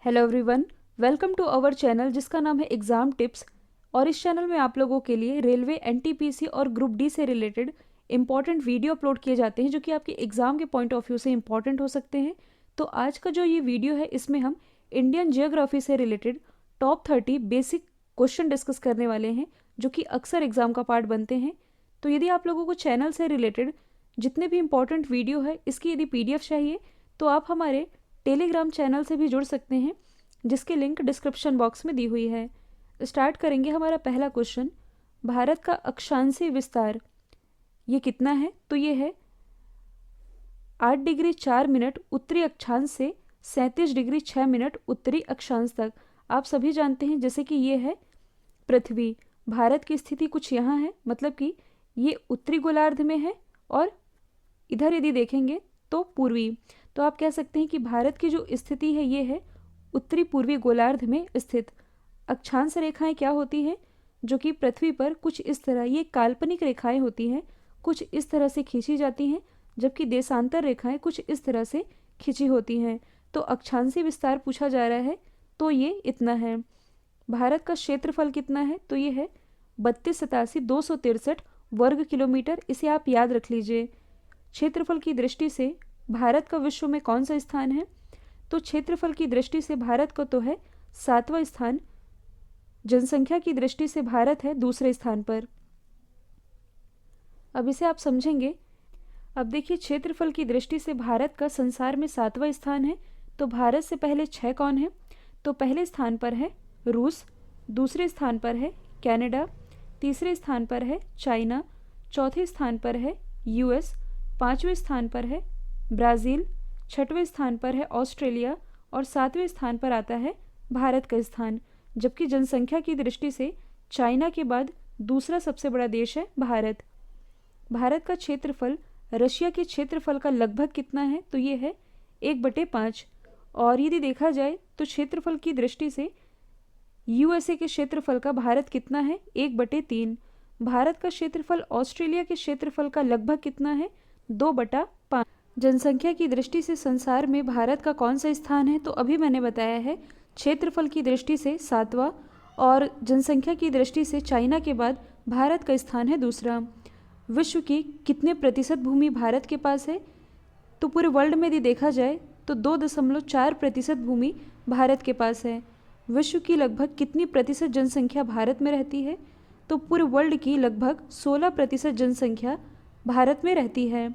Hello everyone, welcome to our channel जिसका नाम है एग्ज़ाम टिप्स। और इस चैनल में आप लोगों के लिए रेलवे एनटीपीसी और ग्रुप डी से रिलेटेड इंपॉर्टेंट वीडियो अपलोड किए जाते हैं जो कि आपके एग्ज़ाम के पॉइंट ऑफ व्यू से इंपॉर्टेंट हो सकते हैं। तो आज का जो ये वीडियो है इसमें हम इंडियन जियोग्राफी से related top 30 basic question discuss करने वाले हैं जो कि अक्सर एग्ज़ाम का पार्ट बनते हैं। तो यदि आप लोगों को चैनल से रिलेटेड जितने भी इंपॉर्टेंट वीडियो है इसकी यदि PDF चाहिए तो आप हमारे टेलीग्राम चैनल से भी जुड़ सकते हैं जिसकी लिंक डिस्क्रिप्शन बॉक्स में दी हुई है। स्टार्ट करेंगे हमारा पहला क्वेश्चन। भारत का अक्षांशीय विस्तार ये कितना है? तो ये है 8 डिग्री 4 मिनट उत्तरी अक्षांश से 37 डिग्री 6 मिनट उत्तरी अक्षांश तक। आप सभी जानते हैं जैसे कि ये है पृथ्वी, भारत की स्थिति कुछ यहाँ है, मतलब कि ये उत्तरी गोलार्ध में है और इधर यदि देखेंगे तो पूर्वी। तो आप कह सकते हैं कि भारत की जो स्थिति है ये है उत्तरी पूर्वी गोलार्ध में स्थित। अक्षांश रेखाएं क्या होती हैं? जो कि पृथ्वी पर कुछ इस तरह, ये काल्पनिक रेखाएं होती हैं, कुछ इस तरह से खींची जाती हैं, जबकि देशांतर रेखाएं कुछ इस तरह से खींची होती हैं। तो अक्षांशीय विस्तार पूछा जा रहा है तो ये इतना है। भारत का क्षेत्रफल कितना है? तो ये है 32,87,263 वर्ग किलोमीटर। इसे आप याद रख लीजिए। क्षेत्रफल की दृष्टि से भारत का विश्व में कौन सा स्थान है? तो क्षेत्रफल की दृष्टि से भारत का तो है 7वां स्थान। जनसंख्या की दृष्टि से भारत है दूसरे स्थान पर। अब इसे आप समझेंगे। अब देखिए, क्षेत्रफल की दृष्टि से भारत का संसार में 7वां स्थान है। तो भारत से पहले 6 कौन है? तो पहले स्थान पर है रूस, दूसरे स्थान पर है कनाडा, तीसरे स्थान पर है चाइना, चौथे स्थान पर है US, 5वें स्थान पर है ब्राज़ील, 6वें स्थान पर है ऑस्ट्रेलिया और 7वें स्थान पर आता है भारत का स्थान। जबकि जनसंख्या की दृष्टि से चाइना के बाद दूसरा सबसे बड़ा देश है भारत। भारत का क्षेत्रफल रशिया के क्षेत्रफल का लगभग कितना है? तो ये है 1/5। और यदि देखा जाए तो क्षेत्रफल की दृष्टि से USA के क्षेत्रफल का भारत कितना है? 1/3। भारत का क्षेत्रफल ऑस्ट्रेलिया के क्षेत्रफल का लगभग कितना है? 2/5। जनसंख्या की दृष्टि से संसार में भारत का कौन सा स्थान है? तो अभी मैंने बताया है क्षेत्रफल की दृष्टि से 7वां और जनसंख्या की दृष्टि से चाइना के बाद भारत का स्थान है दूसरा। विश्व की कितने प्रतिशत भूमि भारत के पास है? तो पूरे वर्ल्ड में यदि देखा जाए तो 2.4% भूमि भारत के पास है। विश्व की लगभग कितनी प्रतिशत जनसंख्या भारत में रहती है? तो पूरे वर्ल्ड की लगभग 16% जनसंख्या भारत में रहती है।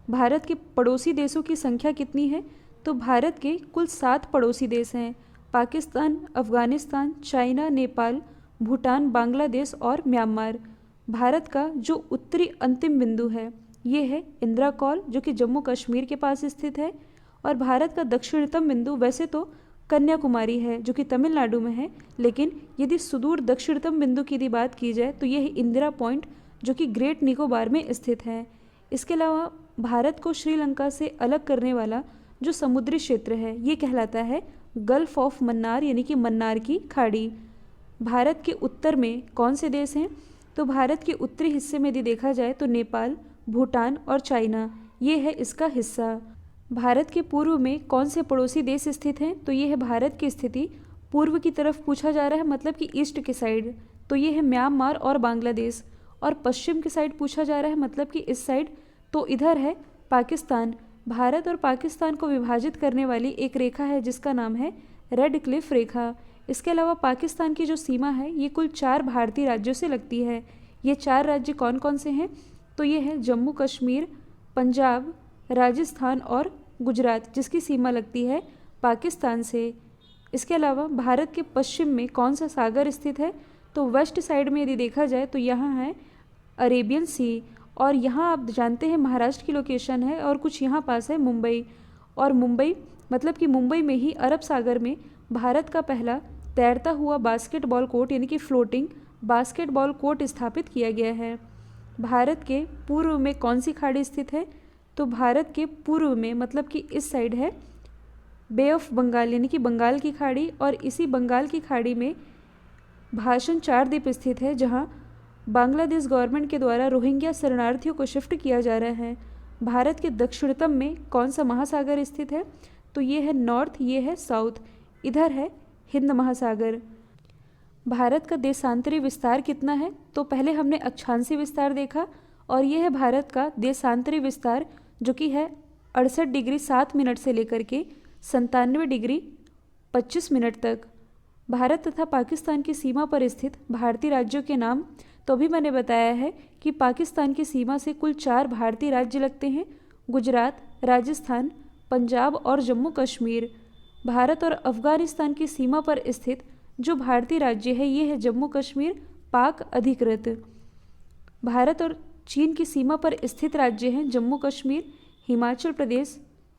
भारत के पड़ोसी देशों की संख्या कितनी है? तो भारत के कुल 7 पड़ोसी देश हैं। पाकिस्तान, अफगानिस्तान, चाइना, नेपाल, भूटान, बांग्लादेश और म्यांमार। भारत का जो उत्तरी अंतिम बिंदु है ये है इंदिरा कॉल जो कि जम्मू कश्मीर के पास स्थित है। और भारत का दक्षिणतम बिंदु वैसे तो कन्याकुमारी है जो कि तमिलनाडु में है, लेकिन यदि सुदूर दक्षिणतम बिंदु की यदि बात की जाए तो यह है इंदिरा पॉइंट जो कि ग्रेट निकोबार में स्थित है। इसके अलावा भारत को श्रीलंका से अलग करने वाला जो समुद्री क्षेत्र है ये कहलाता है गल्फ ऑफ मन्नार, यानी कि मन्नार की खाड़ी। भारत के उत्तर में कौन से देश हैं? तो भारत के उत्तरी हिस्से में यदि देखा जाए तो नेपाल, भूटान और चाइना ये है इसका हिस्सा। भारत के पूर्व में कौन से पड़ोसी देश स्थित हैं? तो ये है भारत की स्थिति पूर्व की तरफ पूछा जा रहा है, मतलब कि ईस्ट के साइड। तो ये है म्यांमार और बांग्लादेश। और पश्चिम के साइड पूछा जा रहा है, मतलब कि इस साइड, तो इधर है पाकिस्तान। भारत और पाकिस्तान को विभाजित करने वाली एक रेखा है जिसका नाम है रेड क्लिफ रेखा। इसके अलावा पाकिस्तान की जो सीमा है ये कुल 4 भारतीय राज्यों से लगती है। ये 4 राज्य कौन कौन से हैं? तो ये है जम्मू कश्मीर, पंजाब, राजस्थान और गुजरात, जिसकी सीमा लगती है पाकिस्तान से। इसके अलावा भारत के पश्चिम में कौन सा सागर स्थित है? तो वेस्ट साइड में यदि देखा जाए तो यहाँ है अरेबियन सी। और यहाँ आप जानते हैं महाराष्ट्र की लोकेशन है और कुछ यहाँ पास है मुंबई। और मुंबई मतलब कि मुंबई में ही अरब सागर में भारत का पहला तैरता हुआ बास्केटबॉल कोर्ट, यानी कि फ्लोटिंग बास्केटबॉल कोर्ट स्थापित किया गया है। भारत के पूर्व में कौन सी खाड़ी स्थित है? तो भारत के पूर्व में, मतलब कि इस साइड है बे ऑफ बंगाल, यानी कि बंगाल की खाड़ी। और इसी बंगाल की खाड़ी में भाषण 4 द्वीप स्थित है जहाँ बांग्लादेश गवर्नमेंट के द्वारा रोहिंग्या शरणार्थियों को शिफ्ट किया जा रहा है। भारत के दक्षिणतम में कौन सा महासागर स्थित है? तो ये है नॉर्थ, ये है साउथ। इधर है हिंद महासागर। भारत का देशांतरी विस्तार कितना है, तो पहले हमने अक्षांशीय विस्तार देखा और ये है भारत का देशांतरी विस्तार जो कि है 68 डिग्री 7 मिनट से लेकर के 97 डिग्री 25 मिनट तक। भारत तथा पाकिस्तान की सीमा पर स्थित भारतीय राज्यों के नाम, तो अभी मैंने बताया है कि पाकिस्तान की सीमा से कुल 4 भारतीय राज्य लगते हैं, गुजरात, राजस्थान, पंजाब और जम्मू कश्मीर। भारत और अफगानिस्तान की सीमा पर स्थित जो भारतीय राज्य है ये है जम्मू कश्मीर, पाक अधिकृत। भारत और चीन की सीमा पर स्थित राज्य हैं जम्मू कश्मीर, हिमाचल प्रदेश,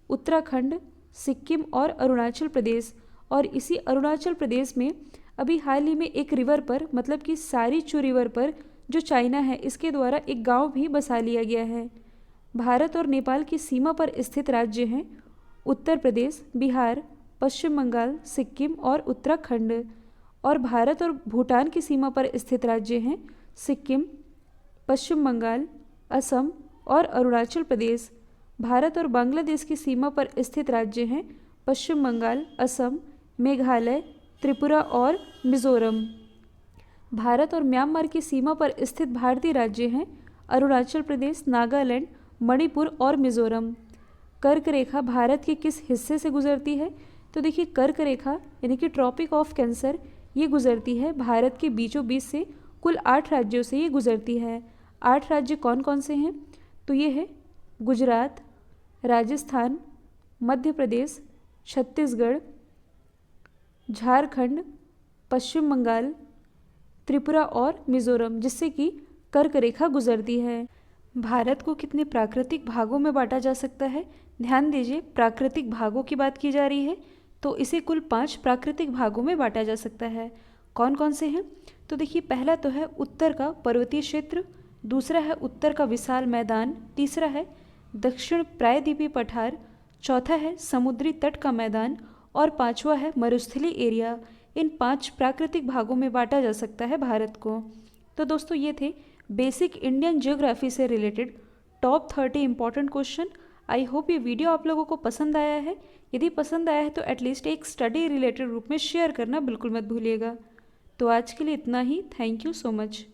उत्तराखंड, सिक्किम और अरुणाचल प्रदेश। और इसी अरुणाचल प्रदेश में अभी हाल ही में एक रिवर पर, मतलब कि सारीचू रिवर पर जो चाइना है इसके द्वारा एक गांव भी बसा लिया गया है। भारत और नेपाल की सीमा पर स्थित राज्य हैं उत्तर प्रदेश, बिहार, पश्चिम बंगाल, सिक्किम और उत्तराखंड। और भारत और भूटान की सीमा पर स्थित राज्य हैं सिक्किम, पश्चिम बंगाल, असम और अरुणाचल प्रदेश। भारत और बांग्लादेश की सीमा पर स्थित राज्य हैं पश्चिम बंगाल, असम, मेघालय, त्रिपुरा और मिजोरम। भारत और म्यांमार की सीमा पर स्थित भारतीय राज्य हैं अरुणाचल प्रदेश, नागालैंड, मणिपुर और मिजोरम। कर्क रेखा भारत के किस हिस्से से गुजरती है, तो देखिए कर्क रेखा यानी कि ट्रॉपिक ऑफ कैंसर ये गुजरती है भारत के बीचों बीच से, कुल 8 राज्यों से ये गुजरती है। 8 राज्य कौन कौन से हैं, तो ये है गुजरात, राजस्थान, मध्य प्रदेश, छत्तीसगढ़, झारखंड, पश्चिम बंगाल, त्रिपुरा और मिजोरम, जिससे कि कर्क रेखा गुजरती है। भारत को कितने प्राकृतिक भागों में बांटा जा सकता है, ध्यान दीजिए प्राकृतिक भागों की बात की जा रही है, तो इसे कुल 5 प्राकृतिक भागों में बांटा जा सकता है। कौन कौन से हैं, तो देखिए पहला तो है उत्तर का पर्वतीय क्षेत्र, दूसरा है उत्तर का विशाल मैदान, तीसरा है दक्षिण प्रायद्वीपीय पठार, चौथा है समुद्री तट का मैदान और पांचवा है मरुस्थलीय एरिया। इन 5 प्राकृतिक भागों में बांटा जा सकता है भारत को। तो दोस्तों ये थे बेसिक इंडियन ज्योग्राफी से related top 30 important question. I hope ये वीडियो आप लोगों को पसंद आया है। यदि पसंद आया है तो एटलीस्ट एक स्टडी रिलेटेड रूप में शेयर करना बिल्कुल मत भूलिएगा। तो आज के लिए इतना ही। Thank you so much.